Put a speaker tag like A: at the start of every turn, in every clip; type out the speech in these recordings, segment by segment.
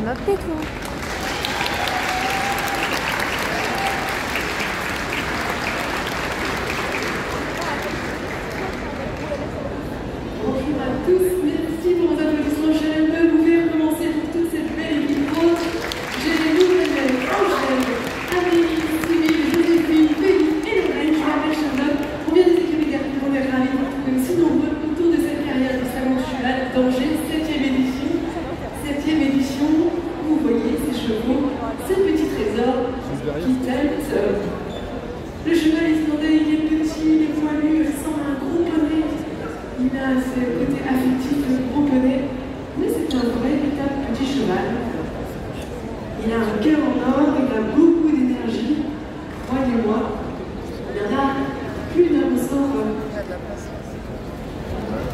A: appelé toi.
B: Bonjour à tous, merci pour vos applaudissements chaleureux. Vous pouvez recommencer pour toute cette belle équipe haute. J'ai les nouvelles Angèle, Amélie, Sylvie, Joséphine, Félix et Lorraine. Je m'appelle Charlotte. On vient des équipes égarées, on est ravis de retrouver aussi nombreux autour de cette carrière du salon du cheval d'Angers, 7e édition. 7e édition, vous voyez ces chevaux, ces petits trésors qui têtent. Le cheval islandais, il est petit, il est poilu, il ressemble à un gros poney. Il a ce côté affectif de gros poney, mais c'est un vrai véritable petit cheval. Il a un cœur en or, il a beaucoup d'énergie. Croyez-moi, il y en a plus d'un ressort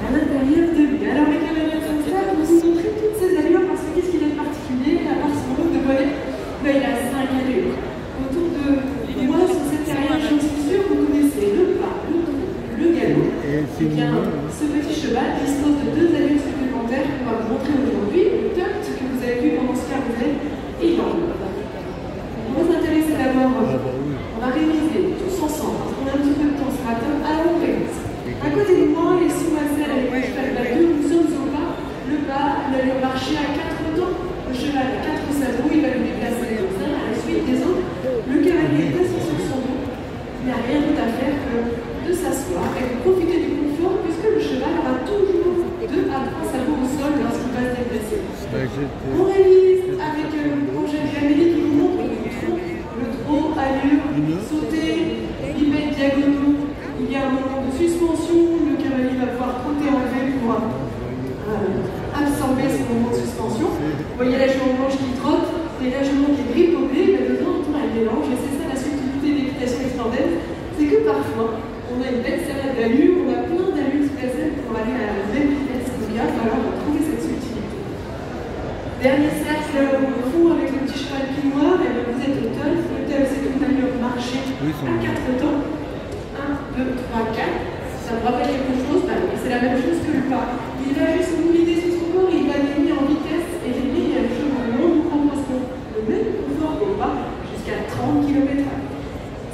B: à l'intérieur de lui. Alors les caméras comme ça, pour vous montrer toutes ces allures, parce que qu'est-ce qu'il a de particulier, à part son look de bonnet, ben, il a 5 allures. Autour de moi, sur cette carrière, j'en suis sûre, vous connaissez le pas, le trot, le galop. Eh bien, ce petit cheval dispose de 2 allures supplémentaires qu'on va vous montrer aujourd'hui. Le tuft que vous avez vu pendant ce carousel et l'angle. On va s'intéresser d'abord, on va réviser tous ensemble, parce qu'on a un petit peu de temps ce matin. Alors on révise. À côté de moi, les sous-massels avec le cheval battu, nous sommes au pas. Le pas, l'allure marché à 4 temps. Le cheval a 4 sabots, il va le déplacer comme ça, à la suite des autres. Le cavalier est assis sur son dos. Il n'y a rien d'autre à faire que de s'asseoir et de profiter du confort, puisque le cheval aura toujours 2 à 3 sabots au sol lorsqu'il va se déplacer. On révise avec Angèle et Amélie qui nous montrent le trot, allure, sauter, bipède diagonaux. Il y a un moment de suspension, le cavalier va pouvoir trotter en V pour absorber ce moment de suspension. Vous voyez la jument blanche qui trotte et la jument qui est grippée, il a besoin de un mélange, et c'est ça la subtilité de l'équitation islandaise, c'est que parfois on a une belle salade d'allure, on a plein d'allures sous la scène pour aller à la même vitesse, donc il va falloir trouver cette subtilité. Dernier cercle au fond avec le petit cheval pinoir, et vous êtes au teuf. Le teuf c'est une allure marchée à 4 temps. 1, 2, 3, 4. Ça me rappelle quelque chose, bah oui, c'est la même chose que le pas. Il va juste mobiliser sur son corps, il va gagner en vitesse, et gagner un chemin long, nous proposons le même confort qu'au pas, jusqu'à 30 km/h.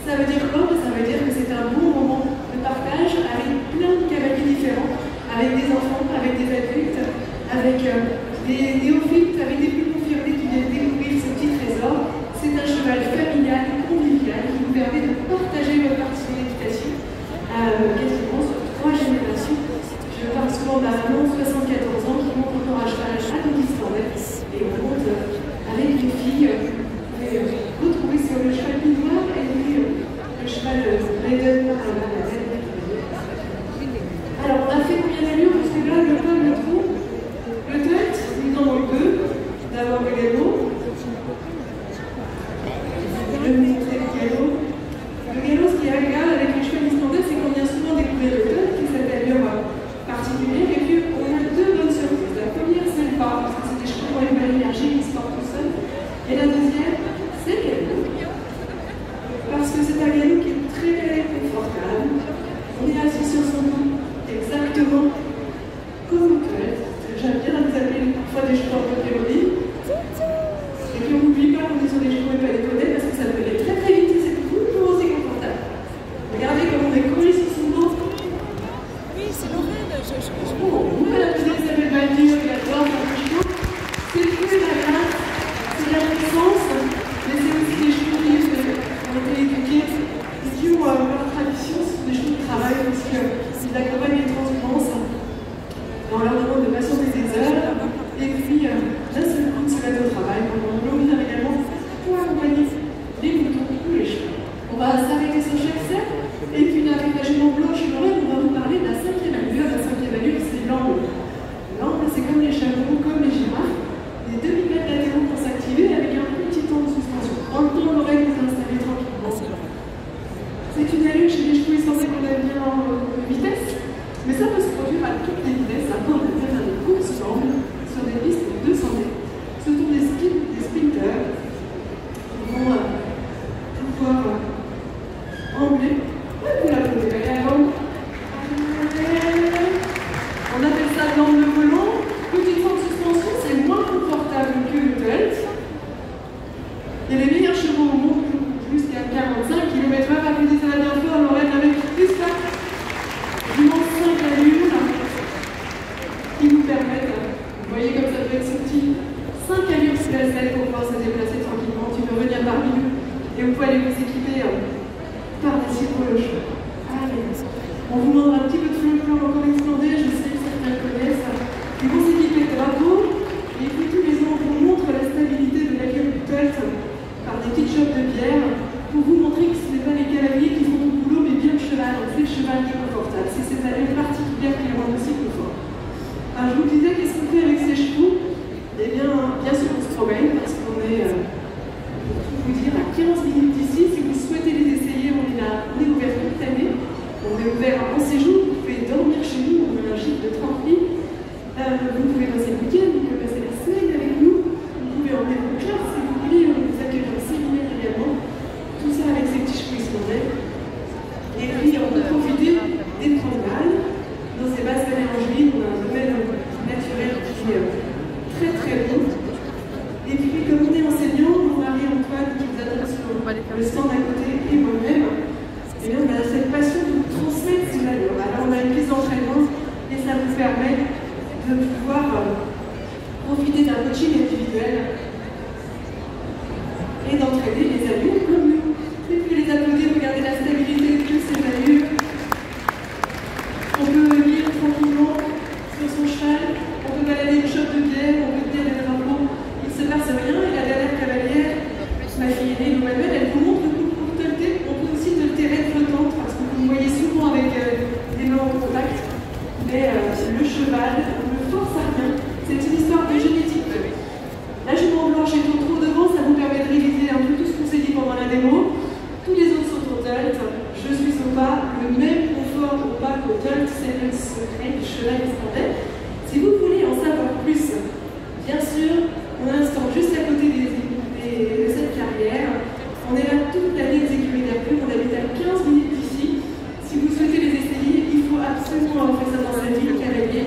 B: Ça veut dire quoi? Ça veut dire que c'est un bon moment de partage avec plein de cavaliers différents, avec des enfants, avec des adultes, avec des néophytes, avec des plus confirmés qui viennent découvrir ce petit trésor. C'est un cheval familial, convivial, qui vous permet de partager votre partie d'équitation quasiment sur 3 générations. Je parle souvent de ma maman, 74 ans, qui monte encore à cheval donc islandais, et on monte avec les filles. Vous retrouvez sur le cheval pinoir et puis le cheval Maiden par la tête. Alors on a fait combien d'allures? Parce que là, le pas, le trou, le tête, il en manque 2. D'abord le galop. Je vais vous montrer le galop. Le galop, ce qui est agréable avec les chevaux islandais, c'est qu'on vient souvent découvrir le tête, qui est cette allure particulière, et puis on a 2 bonnes surprises. La première, c'est le pas, parce que c'est des chevaux qui ont une belle énergie, qui se portent tout seuls. Et la deuxième, c'est le galop. Parce que c'est un galop qui est très confortable. On est assis sur son dos, exactement comme on peut être. J'aime bien vous appeler parfois des chevaux un peu théorie. Et puis on n'oublie pas qu'on est sur des chevaux et pas des poneys, parce que ça peut aller très vite et c'est toujours aussi confortable. Regardez comme on est collé sur son dos.
A: Oui, c'est Lorraine.
B: Oh, voilà, vous savez, ça fait mal dire, il adore faire des chevaux. C'est plus la grâce, c'est la puissance, mais c'est aussi des chevaux qui ont été éduqués et qui ont leur tradition, ce sont des chevaux qui travaillent parce qu'ils accompagnent les transhumances dans leur demande de patience des heures, et puis d'un seul coup de se mettre au travail, pendant l'homme également pour accompagner les moutons ou les chevaux. On va s'arrêter sur chaque cercle, et puis avec la jument blanche Lorraine, on va vous parler de la 5e allure. La 5e allure, c'est l'angle. L'angle, c'est comme les chameaux, comme les girafes, les 2 bipèdes latéraux vont s'activer avec un petit temps de suspension. En le temps, l'oreille vous installez tranquillement. C'est une allure chez les chevaux islandais qu'on aime bien en vitesse. On vous demandera un petit peu de folklore encore islandais, je sais que certains connaissent. Ils vont s'équiper de drapeaux, et puis tous les ans, on vous montre la stabilité de l'accueil du Telt par des petites chopes de bière, pour vous montrer que ce n'est pas les cavaliers qui font tout le boulot, mais bien le cheval. Donc c'est le cheval qui est confortable. C'est ces allées particulières qui le rendent aussi confort. Alors je vous disais, qu'est-ce qu'on fait avec ces chevaux? Eh bien sûr, on se promène, parce qu'on est, pour tout vous dire, à 15 minutes d'ici. Si vous souhaitez les essayer, on est ouvert toute l'année. On est ouvert en séjour, vous pouvez dormir chez nous, on a un gîte de 30 lits. Vous pouvez passer le week-end, vous pouvez passer la semaine avec nous. Vous pouvez emmener vos classes si vous voulez, on vous accueille en séminaire également. Tout ça avec ces petits chevaux islandais. Et puis on peut profiter des promenades. Dans ces basses vallées angevines, on a un domaine naturel qui est très très beau. Et puis comme on est enseignant, mon mari Antoine qui vous attend sur le stand à côté et moi-même, et bien on a cette passion de vous transmettre ces valeurs. Alors on a une piste d'entraînement et ça vous permet de pouvoir profiter d'un coaching individuel et d'entraîner les adultes comme nous. Et puis les applaudir, regardez la stabilité de tous ces allures. On peut lire tranquillement sur son cheval, on peut balader une chope de bière, on peut tenir des drapeaux. Il ne se passe rien et la dernière cavalière, ma fille aînée, Noël, elle vous montre que pour tolter, on peut aussi tolter raide flottante parce que vous me voyez souvent avec des mains en contact. Mais le cheval ne force à rien. C'est une histoire de génétique. La jument blanche est trop devant, ça vous permet de réviser un peu tout ce qu'on s'est dit pendant la démo. Tous les autres sont au telt. Je suis au pas. Le même confort au pas qu'au telt, c'est le secret du cheval islandais. Si vous voulez en savoir plus, bien sûr, on a un stand juste à côté de cette carrière. On est là toute l'année des écuries d'Hercule. On habite à 15 minutes d'ici. Si vous souhaitez les essayer, il faut absolument faire ça dans sa ville, cavalier.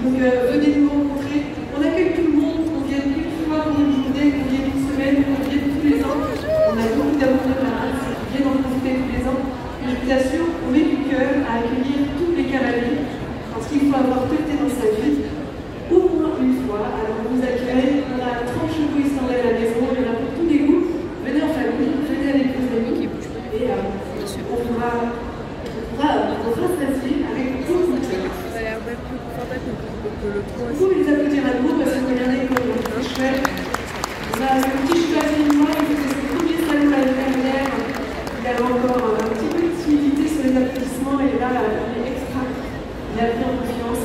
B: Donc venez nous rencontrer. On accueille tout le monde. On vient une fois pour une journée, on vient une semaine, on vient tous les ans. On a beaucoup d'amour de la race qui viennent en profiter tous les ans. Et je vous assure, on met du cœur à accueillir tous les cavaliers parce qu'il faut avoir teuté dans sa vie au moins une fois. Alors on vous accueille, on a 30 chevaux islandais à la maison, il y en a pour tous les goûts. Venez en famille, venez avec vos amis et on fera s'asseoir avec beaucoup de cœur.
A: Ça a l'air d'être plus confortable que le 3.
B: Vous pouvez les applaudir à nouveau parce que regardez comme c'est chouette. On a le petit cheval chinois qui faisait son premier salon l'année dernière. Il avait encore un petit peu de timidité sur les applaudissements et là, il est extra. Il a pris en confiance.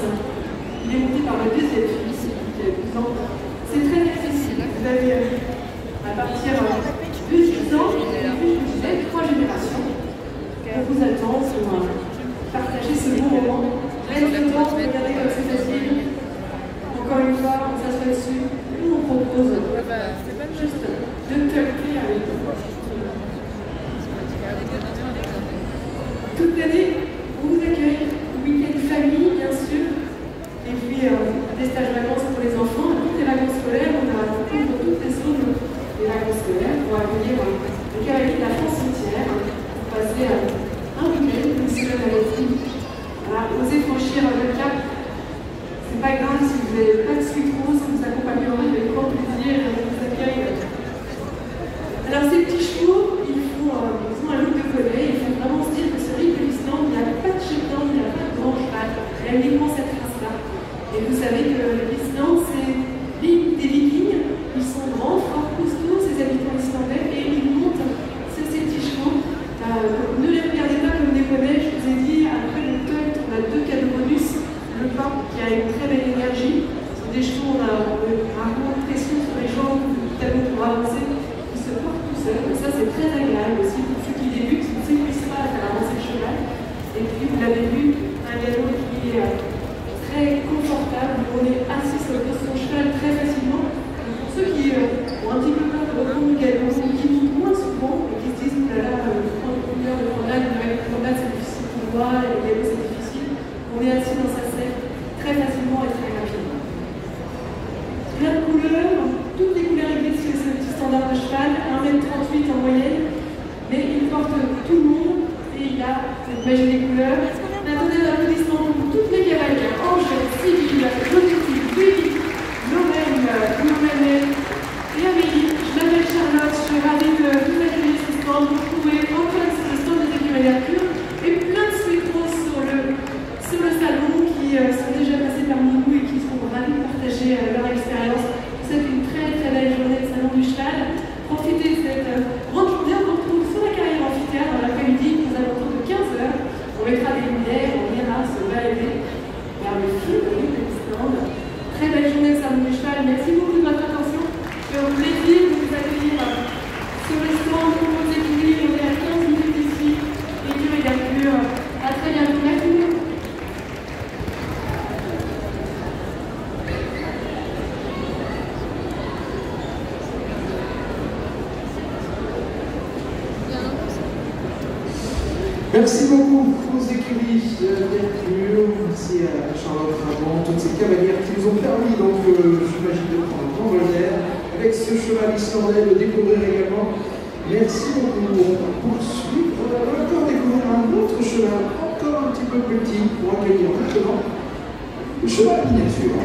B: Il est monté par la deuxième fille qui a 12 ans. C'est très accessible. Vous avez à partir de 10 ans, et puis je vous disais, 3 générations. On vous attend pour partager ce bon moment. Reste-temps, regardez comme c'est facile. Encore une fois, on s'assoit dessus. Nous, on propose juste de tolter avec vous. Toute l'année, on vous accueille. Week-end famille, bien sûr. Et puis, des stages vacances pour les enfants. Toutes les vacances scolaires, on a couvre toutes les zones des vacances scolaires pour accueillir le cavalier de la France entière. Pour passer un week-end, une semaine avec vous. Voilà, osez franchir le cap. C'est pas grave si vous n'avez pas de suite rose, vous accompagnerez avec grand plaisir et on vous accueille. Alors ces petits chevaux, ils ont un look de collet, il faut vraiment se dire que ce riz de l'Islande, il n'y a pas de chétan, il n'y a pas de grand cheval, il y a uniquement cette race-là. Et vous savez que l'Islande, c'est l'île des Vikings, ils sont grands, forts, costauds, ces habitants islandais, et ils montent ces petits chevaux. Ne les regardez pas comme des poneys, je vous ai dit, après le telt, on a 2 cadeaux bonus. Le pain qui a une très belle énergie. Ce sont des chevaux, on a un coup de pression sur les jambes, tellement pour avancer, qui se portent tout seuls. Et ça, c'est très agréable aussi pour ceux qui débutent, qui ne s'épuisent pas à faire avancer le cheval. Et puis, vous l'avez vu, un galop qui est très confortable. On est assis sur le dos de son cheval très facilement. Et pour ceux qui ont un petit peu peur de reprendre le galop, qui montent moins souvent et qui se disent, oh là là, prendre une heure de promenade, c'est difficile pour moi, et le galop, c'est difficile. On est assis dans sa selle très facilement et très rapidement. Plein de couleurs, toutes les couleurs existent sur ce petit standard de cheval, 1m38 en moyenne, mais il porte tout le monde et il a cette magie des couleurs. Attendez un applaudissement pour toutes les cavalières, Angèle, Sybille, Joséphine, Julie, Lorraine, et Amélie. Je m'appelle Charlotte, je suis ravie de vous accueillir ce stand. Vous pouvez encore sur le stand des écuries d'Hercule et plein de sweet roses sur le les lumières, on ira se balader vers le feu de l'Islande. Très belle journée au Salon du Cheval. Merci beaucoup de votre attention. C'est un plaisir de vous accueillir sur le stand pour vos équilibres. On est à 15 minutes d'ici. Et Dieu est bien. À très bientôt. Merci beaucoup.
C: Merci beaucoup aux écuries Mercure, merci à Charlotte Rabon, toutes ces cavalières qui nous ont permis, donc, j'imagine, de prendre un grand vol d'air avec ce cheval islandais, de découvrir également. Merci beaucoup. On va poursuivre. On va encore découvrir un autre cheval, encore un petit peu plus petit, pour accueillir maintenant le cheval miniature.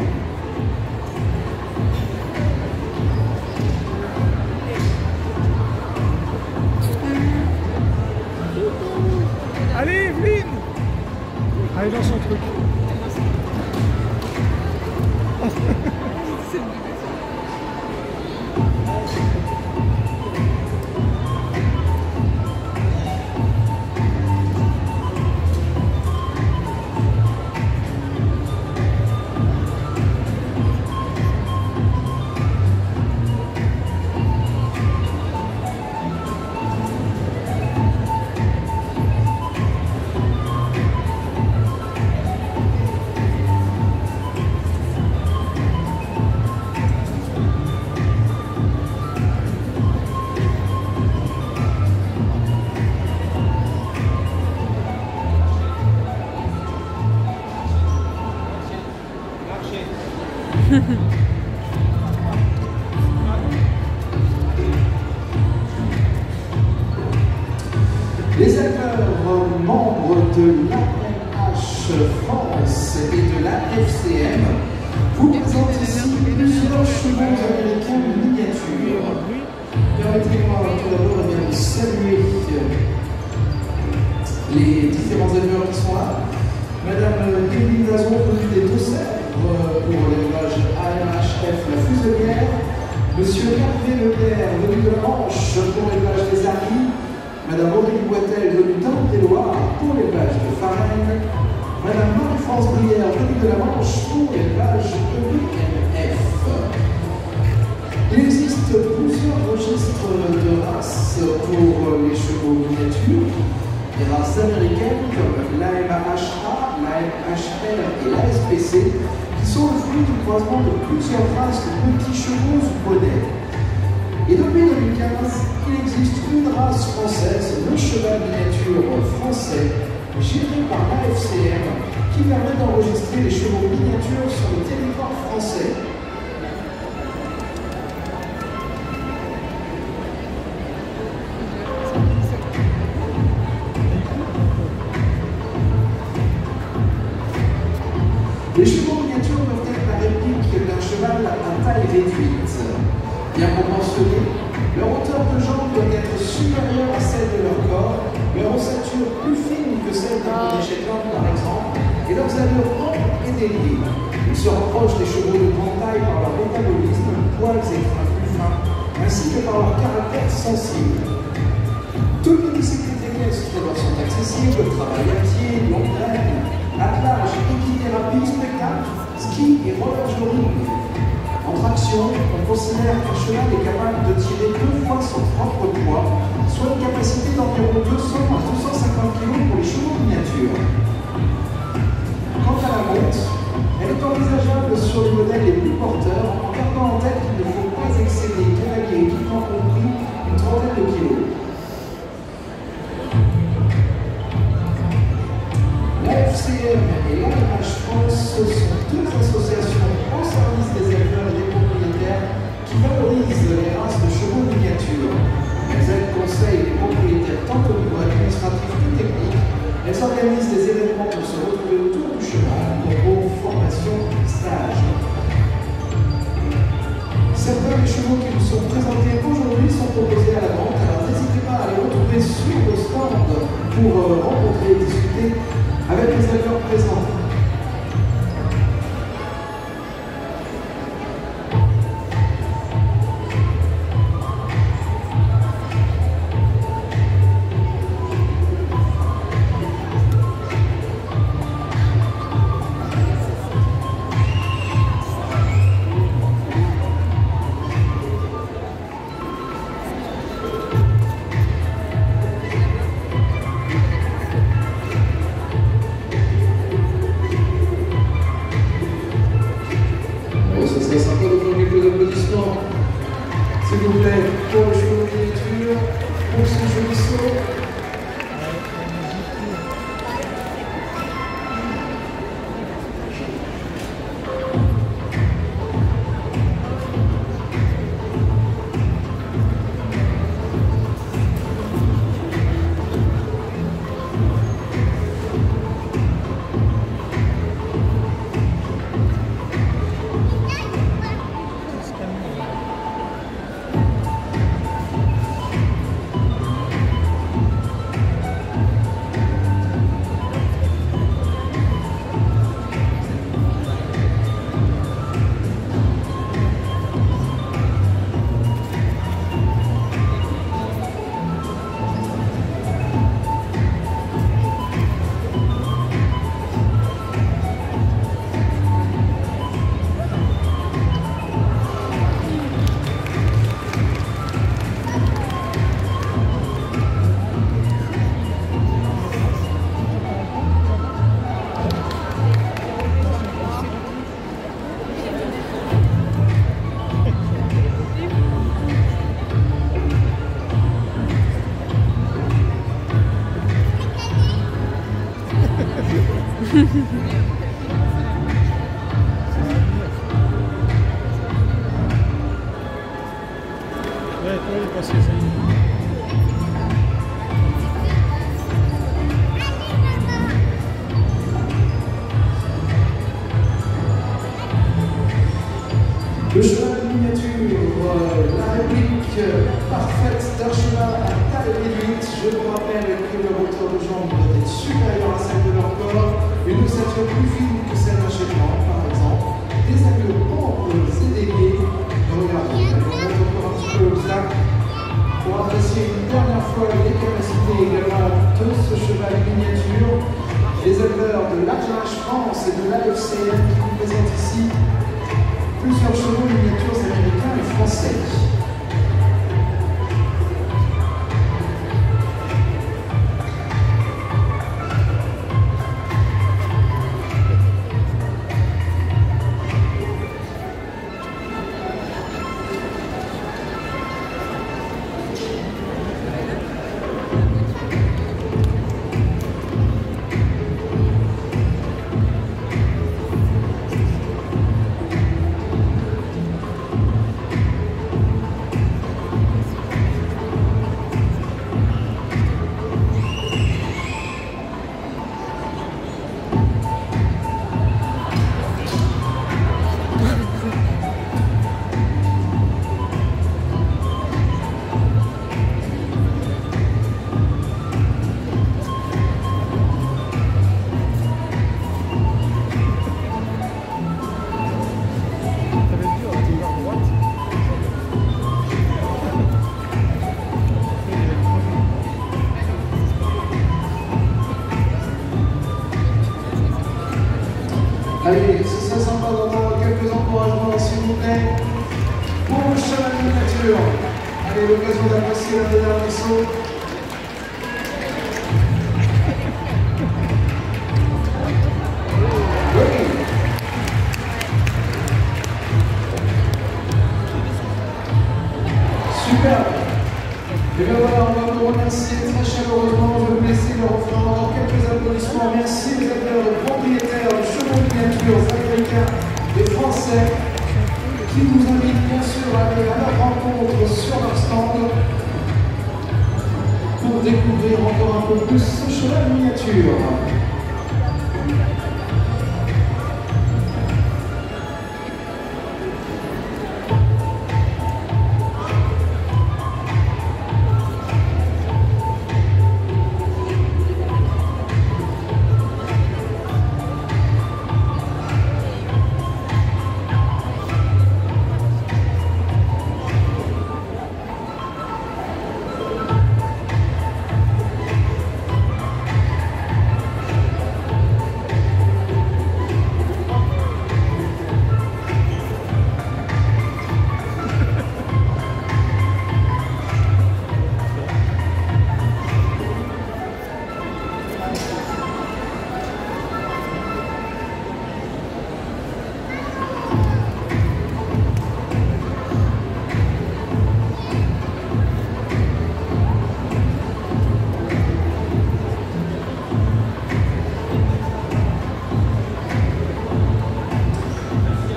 D: Allez, Evelyne! Allez dans son truc.
C: Les acteurs membres de l'AMH France et de la FCM vous présentent ici plusieurs chevaux américains miniatures. Permettez-moi tout d'abord de saluer les différents éleveurs qui sont là. Madame Émilie Dazon, venue des Deux-Sèvres pour l'élevage AMHF La Fuselière. Monsieur Hervé Leclerc, venu de la Manche pour l'élevage des Aris. Madame Aurélie Boitel, venue d'Indre-et-Loire pour l'élevage de Farenne. Madame Marie-France Brière, venue de la Manche pour l'élevage EBMF. Il existe plusieurs registres de races pour les chevaux miniatures. Des races américaines comme l'AMHA, l'AMHR et l'ASPC, qui sont le fruit du croisement de plusieurs races de petits chevaux ou poneys. Et depuis 2015, il existe une race française, le cheval miniature français, géré par l'AFCM, qui permet d'enregistrer les chevaux miniatures sur le territoire français. Les chevaux miniatures peuvent être la réplique d'un cheval à taille réduite. Bien proportionnés, leur hauteur de jambe doit être supérieure à celle de leur corps, leur ossature plus fine que celle d'un poney shetland par exemple, et leurs allures amples et déliées. Ils se rapprochent des chevaux de grande taille par leur métabolisme, poils et freins plus fins, ainsi que par leur caractère sensible. Toutes les disciplines équestres leur sont accessibles: travail à pied, longue traîne, attelage, équithérapie, spectacle, ski et roller jogging. En traction, on considère qu'un cheval est capable de tirer 2 fois son propre poids, soit une capacité d'environ 200 à 250 kg pour les chevaux miniatures. Quant à la monte, elle est envisageable sur les modèles les plus porteurs, en gardant en tête qu'il ne faut pas excéder, cavalier et équipement compris, une trentaine de kilos. La FCM et l'AMH France sont 2 associations au service des éleveurs et des propriétaires qui valorisent les races de chevaux miniatures. Elles conseillent les propriétaires tant au niveau administratif que technique. Elles organisent des événements pour se retrouver autour du cheval, concours, formation, stage. Certains des chevaux qui vous sont présentés aujourd'hui sont proposés à la vente, alors n'hésitez pas à les retrouver sur le stand pour rencontrer et discuter avec les éleveurs présents. Le cheval miniature, la réplique parfaite d'un cheval à taille réduite. Je vous rappelle que leur hauteur de jambe doit être supérieure à celle de leur corps, une ossature plus fine que celle d'un cheval, par exemple, des allures amples et déliées. Regardez, on va mettre encore un petit peu l'obstacle pour apprécier une dernière fois les capacités également de ce cheval miniature. Les éleveurs de l'Argelage France et de l'AFCM qui nous présentent ici plusieurs chevaux miniatures américains et français. Allez, ce serait sympa d'entendre quelques encouragements, s'il vous plaît, pour le cheval miniature. Allez, l'occasion d'apprécier un dernier saut. Oui. Superbe. Et bien voilà, on va vous remercier très chaleureusement. Je vais vous laisser leur offrir encore quelques applaudissements. Merci aux éleveurs et propriétaires de chevaux miniatures américains et français qui vous invitent bien sûr à aller à leur rencontre sur leur stand pour découvrir encore un peu plus ce cheval miniature.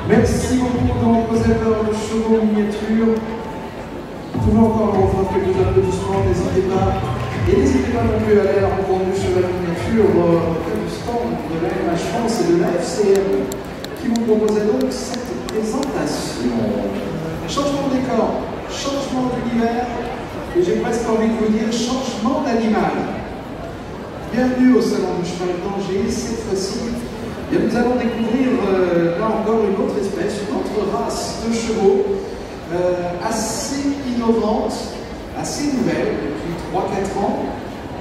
C: Merci beaucoup donc aux éleveurs de chevaux miniatures. Vous pouvez encore leur offrir quelques applaudissements, n'hésitez pas. Et n'hésitez pas non plus à aller à la rencontre du cheval miniature auprès du stand de l'AMH France et de l'AFCM qui vous proposait donc cette présentation. Changement de décor, changement d'univers, et j'ai presque envie de vous dire changement d'animal. Bienvenue au Salon du Cheval d'Angers. Cette fois-ci, nous allons découvrir là encore une autre espèce, une autre race de chevaux assez innovante, assez nouvelle, depuis 3-4 ans,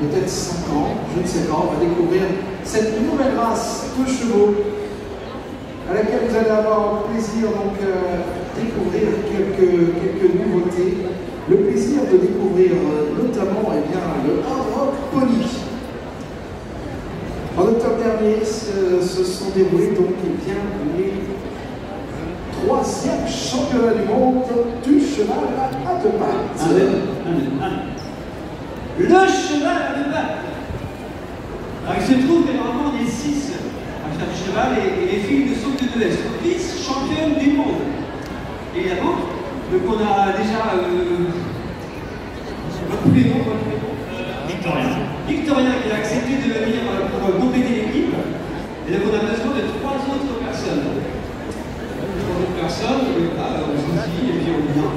C: peut-être 5 ans, je ne sais pas. On va découvrir cette nouvelle race de chevaux à laquelle vous allez avoir le plaisir donc découvrir quelques nouveautés. Le plaisir de découvrir notamment le Hard Rock Pony. En octobre dernier, se sont déroulés donc les 3e championnats du monde du cheval à deux pattes.
E: Le cheval à deux pattes. Alors il se trouve que normalement on est 6 cheval et les filles de saut de Deleuze, vice-championne du monde. Évidemment, donc on a déjà votre prénom,
F: Victoria.
E: Victoria qui a accepté de venir pour compléter l'équipe. Et donc on a besoin de 3 autres personnes. 3 autres personnes, on se dit et puis on vient.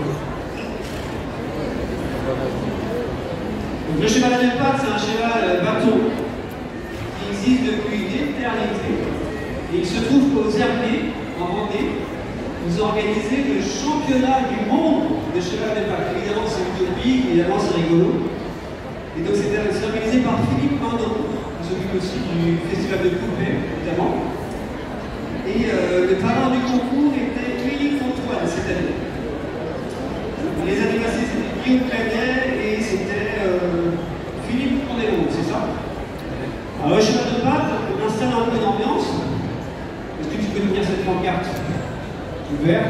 E: Donc le cheval à 2 pattes, c'est un cheval bâton qui existe depuis une éternité. Et il se trouve qu'aux Herbiers, en Vendée, ils ont organisé le championnat du monde de cheval de pattes. Évidemment, c'est utopique, évidemment, c'est rigolo. Et donc, c'est organisé par Philippe Mandon, qui s'occupe aussi du festival de Coupé, évidemment. Et le parrain du concours était Philippe Antoine cette année. Les années passées, c'était Guillaume Clanet et c'était Philippe Condélo, c'est ça? Alors, le cheval de pattes, on installe un peu d'ambiance. Est-ce que tu peux nous dire cette pancarte? Ouvert.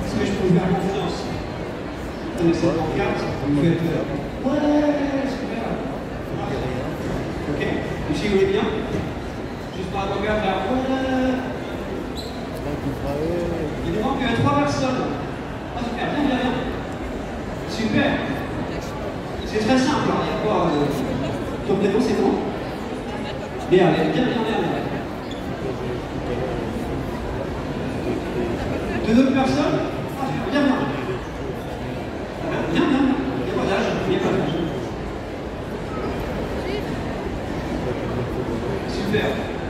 E: Est-ce que je peux vous faire confiance? Vous connaissez cette pancarte? Vous faites ouais, super. Ok. Ici, vous voulez bien? Juste par la pancarte là. Il nous manque 3 personnes. Ah, super, bien, bien, bien. Super. C'est très simple, hein. Il y a quoi ton prénom, c'est quoi? Bien, bien, bien, bien, bien. 2 autres personnes? Ah, bien, bien. Bien, bien, bien. Il n'y a pas d'âge, il n'y a pas d'âge. Super.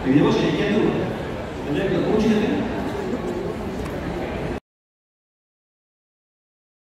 E: Évidemment, j'ai des cadeaux.